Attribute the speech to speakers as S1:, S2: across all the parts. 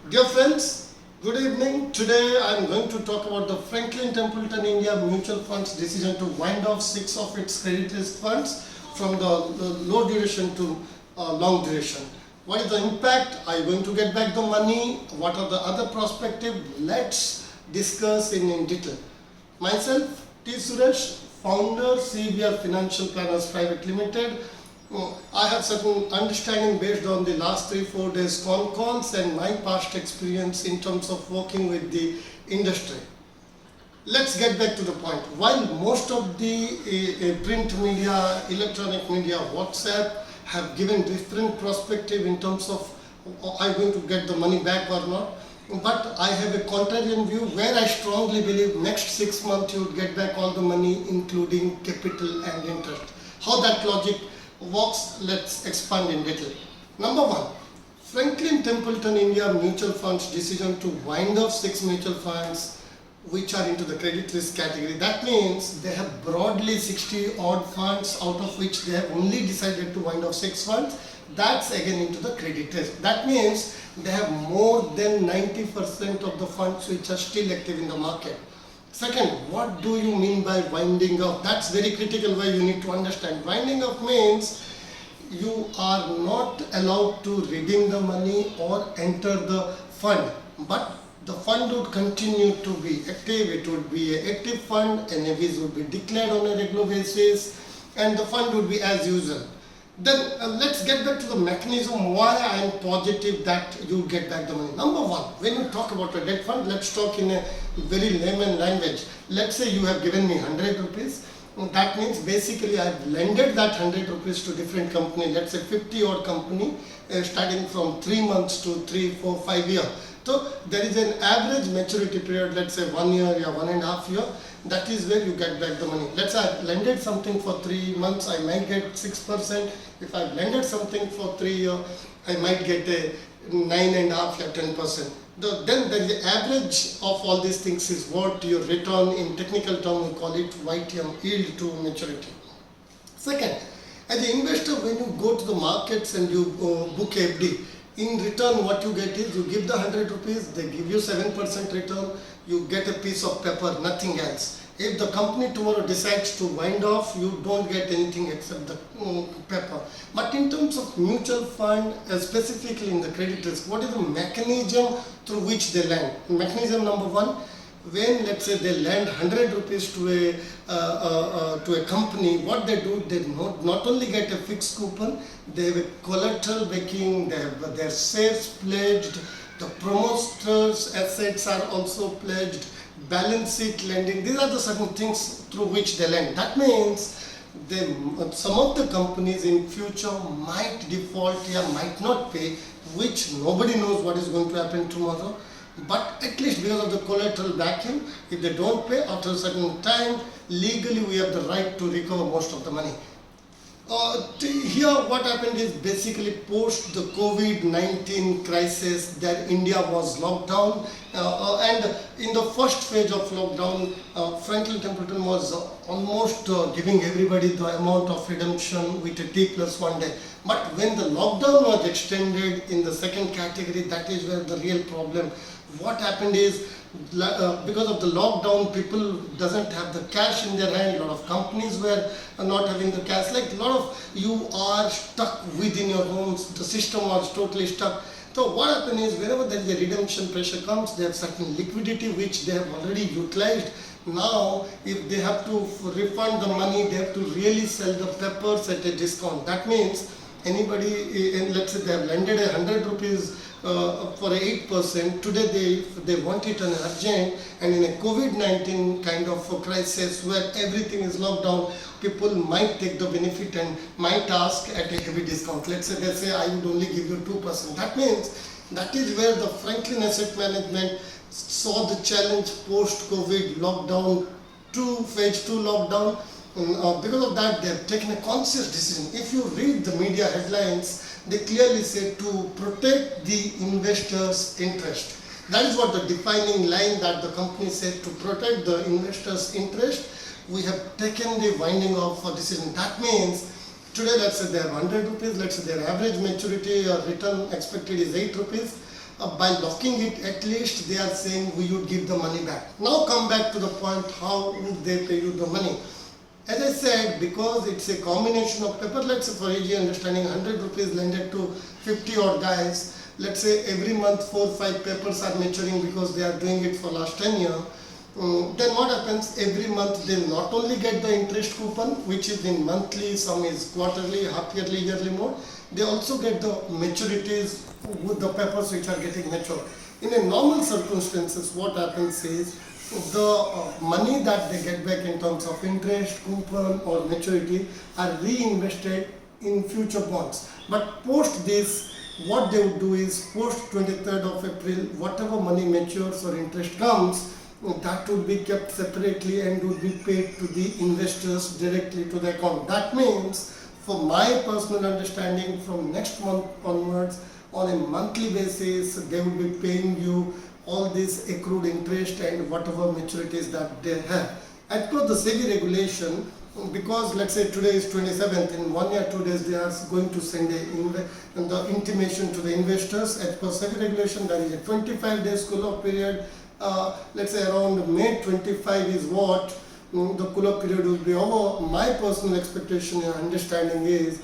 S1: Dear friends, good evening. Today I am going to talk about the Franklin Templeton India Mutual Fund's decision to wind off 6 of its credit risk funds from the low duration to long duration. What is the impact? Are you going to get back the money? What are the other perspectives? Let's discuss in detail. Myself, T. Suresh, founder, CBR Financial Planners Private Limited. I have certain understanding based on the last 3-4 days con calls and my past experience in terms of working with the industry. Let's get back to the point. While most of the print media, electronic media, WhatsApp have given different perspective in terms of are you going to get the money back or not, but I have a contrarian view where I strongly believe next 6 months you would get back all the money including capital and interest. How that logic works, let's expand in detail. Number one, Franklin Templeton India Mutual Fund's decision to wind up 6 mutual funds which are into the credit risk category. That means they have broadly 60 odd funds, out of which they have only decided to wind up 6 funds. That's again into the credit risk. That means they have more than 90% of the funds which are still active in the market. Second, what do you mean by winding up? That's very critical where you need to understand. Winding up means you are not allowed to redeem the money or enter the fund, but the fund would continue to be active. It would be an active fund, NAVs would be declared on a regular basis, and the fund would be as usual. Then let's get back to the mechanism why I am positive that you get back the money. Number one, when you talk about a debt fund, let's talk in a very layman language. Let's say you have given me 100 rupees. That means basically I have lended that 100 rupees to different company, let's say 50 odd company, starting from 3 months to 3, 4, 5 years. So there is an average maturity period, let's say 1 year or 1.5 years. That is where you get back the money. Let's say I've lended something for 3 months, I might get 6%. If I've lended something for 3 years, I might get a 9.5 or 10%. Then the average of all these things is what your return, in technical term we call it YTM, yield to maturity. Second, as an investor, when you go to the markets and you book FD, in return what you get is you give the 100 rupees, they give you 7% return, you get a piece of paper, nothing else. If the company tomorrow decides to wind off, you don't get anything except the paper. But in terms of mutual fund, specifically in the credit risk, what is the mechanism through which they lend? Mechanism number one, when let's say they lend 100 rupees to a company, what they do, they not only get a fixed coupon, they have a collateral backing, they have their shares pledged, the promoters' assets are also pledged, balance sheet lending. These are the certain things through which they lend. That means some of the companies in future might default or might not pay, which nobody knows what is going to happen tomorrow. But at least because of the collateral backing, if they don't pay after a certain time, legally we have the right to recover most of the money. Here what happened is basically post the COVID-19 crisis that India was locked down, and in the first phase of lockdown, Franklin Templeton was almost giving everybody the amount of redemption with a T+1 day. But when the lockdown was extended in the second category, that is where the real problem. What happened is, because of the lockdown, people doesn't have the cash in their hand. A lot of companies were not having the cash. Like a lot of you are stuck within your homes. The system was totally stuck. So what happened is, whenever there is a redemption pressure comes, they have certain liquidity which they have already utilized. Now, if they have to refund the money, they have to really sell the peppers at a discount. That means anybody, let's say they have lended 100 rupees for 8%, today they want it on urgent, and in a COVID-19 kind of a crisis where everything is locked down, people might take the benefit and might ask at a heavy discount. Let's say they say I would only give you 2%. That means that is where the Franklin Asset Management saw the challenge post-COVID lockdown to phase 2 lockdown. Because of that, they have taken a conscious decision. If you read the media headlines, they clearly say to protect the investors' interest. That is what the defining line that the company said, to protect the investors' interest. We have taken the winding off decision. That means today, let's say they have 100 rupees, let's say their average maturity or return expected is 8 rupees. by locking it, at least they are saying we would give the money back. Now come back to the point, how would they pay you the money? As I said, because it's a combination of paper, let's say for easy understanding, 100 rupees lended to 50 odd guys. Let's say every month 4 or 5 papers are maturing because they are doing it for last 10 years. Then what happens? Every month they not only get the interest coupon, which is in monthly, some is quarterly, half yearly, yearly mode. They also get the maturities with the papers which are getting matured. In a normal circumstances, what happens is the money that they get back in terms of interest, coupon or maturity are reinvested in future bonds. But post this, what they would do is post 23rd of April, whatever money matures or interest comes, that would be kept separately and would be paid to the investors directly to the account. That means, for my personal understanding, from next month onwards, on a monthly basis, they will be paying you all this accrued interest and whatever maturities that they have. As per the SEBI regulation, because let's say today is 27th, in 1 year 2 days they are going to send the intimation to the investors. As per SEBI regulation, there is a 25 days cool-off period. Let's say around May 25 is what the cool-off period will be over. My personal expectation and understanding is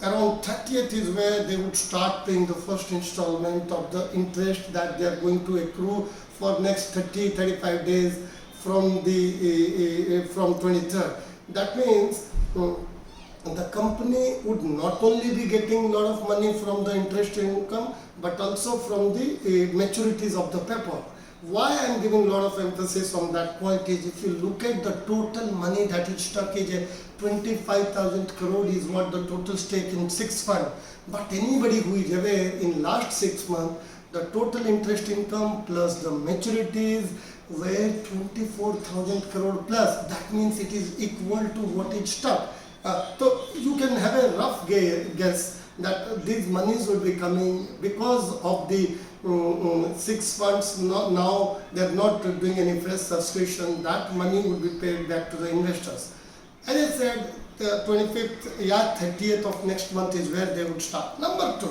S1: around 30th is where they would start paying the first installment of the interest that they are going to accrue for next 30-35 days from the from 23rd. That means the company would not only be getting a lot of money from the interest income, but also from the maturities of the paper. Why I am giving a lot of emphasis on that point is, if you look at the total money that is stuck, is a 25,000 crore is what the total stake in 6 fund. But anybody who is aware, in last 6 months, the total interest income plus the maturities were 24,000 crore plus. That means it is equal to what is stuck. So you can have a rough guess that these monies will be coming because of the 6 funds. Now they are not doing any fresh subscription. That money will be paid back to the investors. As I said, the 25th, 30th of next month is where they would start. Number 2,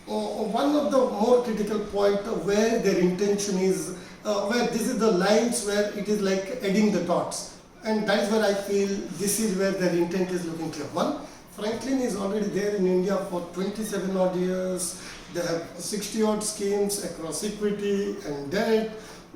S1: one of the more critical point where their intention is, where this is the lines where it is like adding the dots, and that is where I feel this is where their intent is looking clear. One, Franklin is already there in India for 27 odd years. They have 60 odd schemes across equity and debt,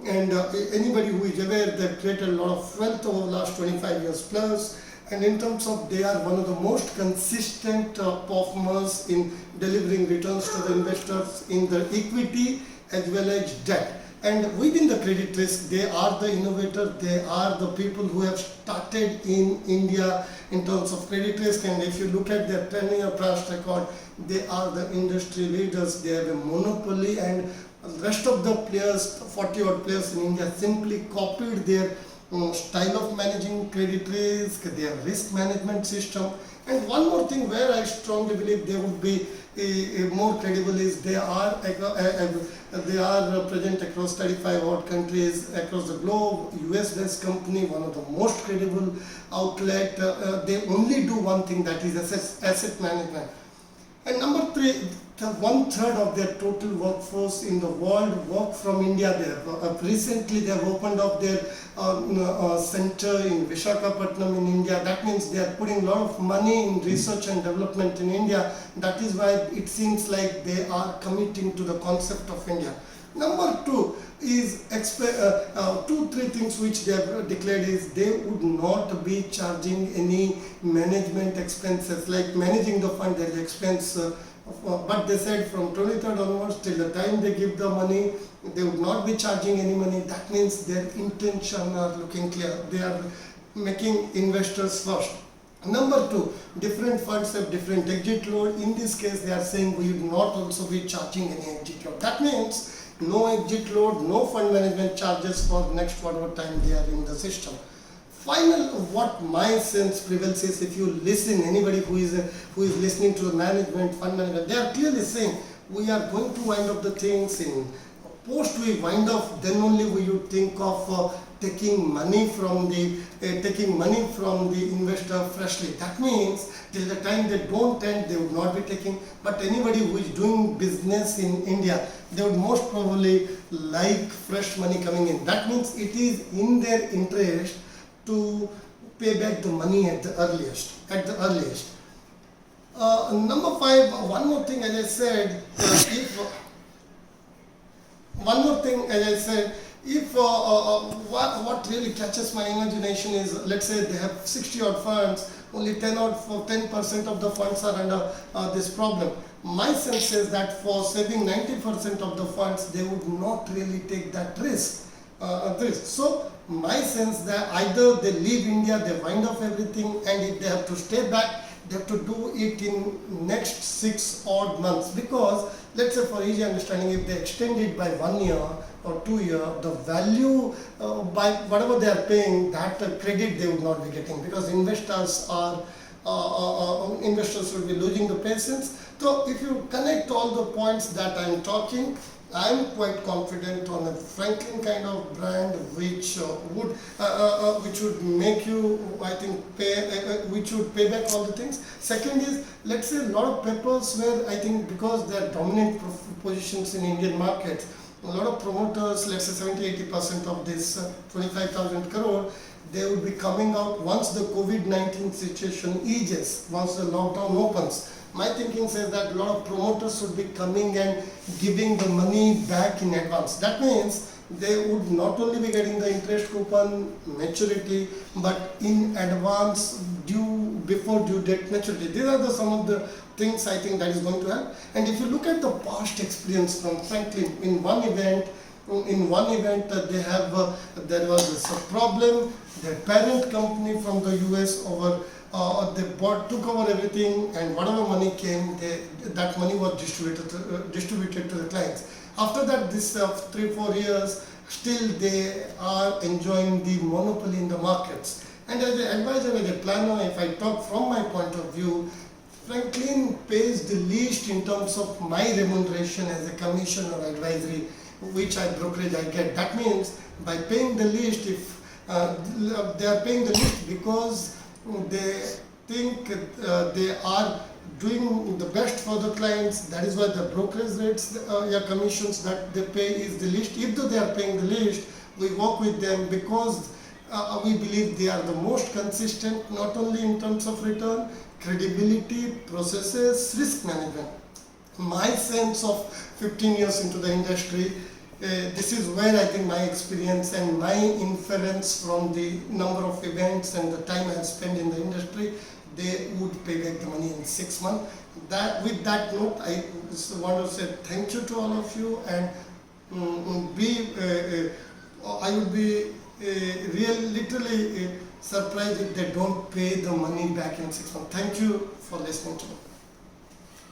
S1: and anybody who is aware, they have created a lot of wealth over the last 25 years plus. And in terms of, they are one of the most consistent performers in delivering returns to the investors in the equity as well as debt. And within the credit risk, they are the innovator, they are the people who have started in India in terms of credit risk. And if you look at their 10-year past record, they are the industry leaders. They have a monopoly, and the rest of the players, 40 odd players in India, simply copied their style of managing credit risk, their risk management system. And one more thing where I strongly believe they would be more credible is they are present across 35 odd countries across the globe. US based company, one of the most credible outlet. They only do one thing, that is asset management. And number 3, 1/3 of their total workforce in the world work from India. Recently they have opened up their center in Visakhapatnam in India. That means they are putting a lot of money in research and development in India. That is why it seems like they are committing to the concept of India. Number 2 is 2-3 things which they have declared is they would not be charging any management expenses, like managing the fund. There is expense, but they said from 23rd onwards till the time they give the money, they would not be charging any money. That means their intention are looking clear. They are making investors first. Number 2, different funds have different exit load. In this case, they are saying we will not also be charging any exit load. That means no exit load, no fund management charges for the next whatever time they are in the system. Final, what my sense prevails is, if you listen, anybody who is listening to the management, fund management, they are clearly saying we are going to wind up the things in post we wind up, then only we would think of taking money from the investor freshly. That means till the time they don't end, they would not be taking. But anybody who is doing business in India, they would most probably like fresh money coming in. That means it is in their interest to pay back the money at the earliest. Number 5, one more thing as I said, if what really catches my imagination is, let's say they have 60 odd funds, only 10% of the funds are under this problem. My sense is that for saving 90% of the funds, they would not really take that risk. So my sense that either they leave India, they wind off everything, and if they have to stay back, they have to do it in next 6 odd months, because let's say for easy understanding, if they extend it by 1 year or 2 years, the value by whatever they are paying, that credit they would not be getting, because investors will be losing the patience. So if you connect all the points that I am talking, I am quite confident on a Franklin kind of brand which would make you, I think, which would pay back all the things. Second is, let's say a lot of papers where I think because they are dominant positions in Indian market, a lot of promoters, let's say 70-80% of this 25,000 crore, they will be coming out once the COVID-19 situation eases, once the lockdown opens. My thinking says that a lot of promoters should be coming and giving the money back in advance. That means they would not only be getting the interest coupon maturity, but in advance before due date maturity. These are some of the things I think that is going to help. And if you look at the past experience from Franklin, in one event there was a problem. The parent company from the US they took over everything, and whatever money came, that money was distributed to the clients. After that, this 3-4 years, still they are enjoying the monopoly in the markets. And as an advisor, as a planner, if I talk from my point of view, Franklin pays the least in terms of my remuneration as a commission or advisory, which brokerage I get. That means by paying the least, if they are paying the least because they think they are doing the best for the clients. That is why the brokerage rates, commissions that they pay is the least. If though they are paying the least, we work with them because we believe they are the most consistent, not only in terms of return, credibility, processes, risk management. My sense of 15 years into the industry, this is where I think my experience and my inference from the number of events and the time I have spent in the industry, they would pay back the money in 6 months. With that note, I want to say thank you to all of you, and I would be literally surprised if they don't pay the money back in 6 months. Thank you for listening to me.